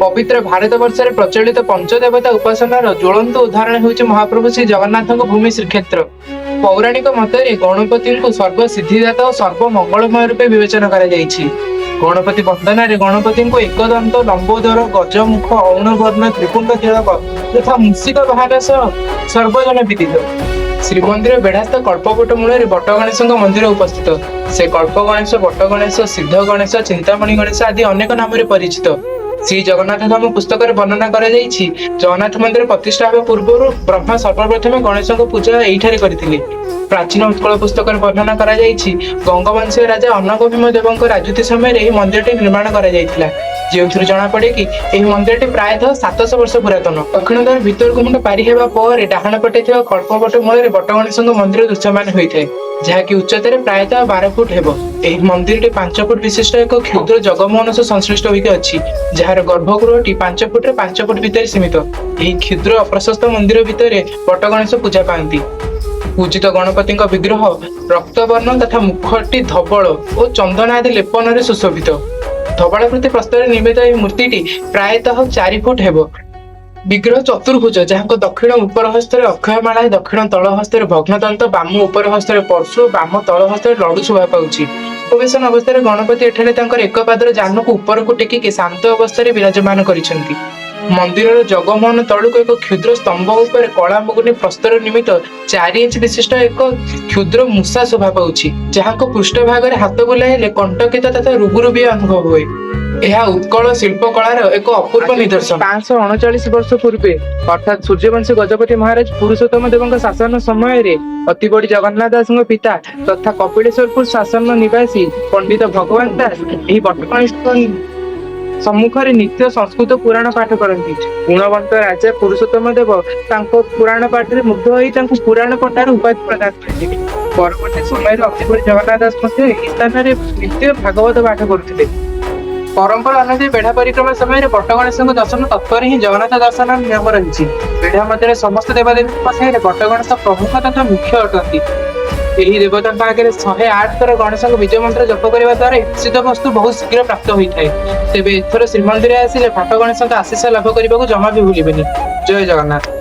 पवित्र भारत वर्ष में प्रचलित पंचदेवता उपासनार ज्वलंत उदाहरण होउछि महाप्रभु श्री जगन्नाथ भूमि श्रीक्षेत्र। पौराणिक मतरे गणपति को सर्वसिद्धिदाता और सर्वमंगलमय रूपे विवेचना करा जायछि। गणपति वंदना गणपति को एकदंत लंबोदर गजमुख औणवर्ण त्रिपुंड तिलक तथा मूषिक बाहन सर्वजन विदित। श्रीमंदिर बेढ़ास्थ कल्पवट मूल बट गणेश मंदिर उपस्थित। से कल्प गणेश, बट गणेश, सिद्ध गणेश, चिंतामणि गणेश आदि अनेक नाम परिचित। श्री जगन्नाथ धाम पुस्तक वर्णना करा जायछि। जगन्नाथ मंदिर प्रतिष्ठा हेबा पूर्व ब्रह्मा सर्वप्रथम गणेश पूजा एठारे करथिले। प्राचीन उत्कल पुस्तक वर्णना करा जायछि गंगवंशीय राजा अनगभीम देवଙ୍କ राजनीति समय एही मंदिरटी निर्माण करा जायथिला। जेउथुर जणा पड़े कि एही मंदिरटी प्रायतः 700 वर्ष पुरातन। दक्षिण द्वार भीतर को मुंड पारि हेबा पर डाहाण पटे थिबा कल्पवट मूल बट गणेशଙ୍କ मंदिर दृश्यमान होइଥାଏ, जहाँकि उच्चतारे प्रायतः 12 फुट हेबो। एही मंदिरटी 5 फुट विशिष्ट एक क्षुद्र जगमोहन सह संश्लिष्ट होइके अछि, जहार गर्भगृहटी 5 फुट रे 5 फुट भितर सीमित। एही क्षुद्र अप्रशस्त मंदिर भितर बट गणेश पूजा पाती। पूजित गणपति विग्रह रक्तवर्ण तथा मुखटी धवल और चंदन आदि लेपन सुशोभित। धवल प्रति प्रस्तर निर्मित यह मूर्ति प्रायतः 4 फुट हेबो। विग्रह चतुर्भुज, जहाँ दक्षिण उपर हस्तर अक्षयमाला, दक्षिण तल हस्तर भग्नदंत, बाम उपर हस्तर परशु, बाम तल हस्तर लडू शोभा पाउछि। उपवेशन अवस्था गणपति एठारे तांकर एक पादर जान को ऊपर को टेकिक शांत अवस्था विराजमान करिसेंति। मंदिर जगमोहन तलुक एक क्षुद्र स्तंभ उपर कला मुगुनी प्रस्तर निमित्त 4 इंच विशिष्ट एक क्षुद्र मूषा शोभा पाउछि, जहाँ पृष्ठ भाग में हाथ बुलाइले कंटकित तथा रुगुरुबी अनुभव हुए। यह उत्कल शिल्प कलार एक अपूर्व निदर्शन। 539 वर्ष पूर्वे अर्थात सूर्यवंशी गजपति महाराज पुरुषोत्तम देव शासन समय अति बड़ी जगन्नाथ दास पिता तथा कपिलेश्वरपुर शासन निवासी पंडित भगवान दास यही बटगणेश सम्मुख नित्य संस्कृत पुराण पाठ करती। गुणवंत राजा पुरुषोत्तम देव पुराण पाठ में मुग्ध हो पुराण पट्टार उपाधि प्रदान करते। परवर्ती समय अति बड़ी जगन्नाथ दास स्थान में नित्य भागवत पाठ करते। परंपरा अनुसार बेढ़ा परिक्रमा समय बट गणेश दर्शन तत्पर ही जगन्नाथ दर्शन नियम रही। बेढ़ा मध्य समस्त देवदेवी बट गणेश प्रमुख तथा मुख्य अटंती। यही देवता आगे 108 थर गणेश विजय मंत्र जप करने द्वारा इप्सित वस्तु बहुत शीघ्र प्राप्त होता है। तेज एथर श्रीमंदिर आसिले बट गणेश आशीष लाभ करने को जमा भी भूलें। जय जगन्नाथ।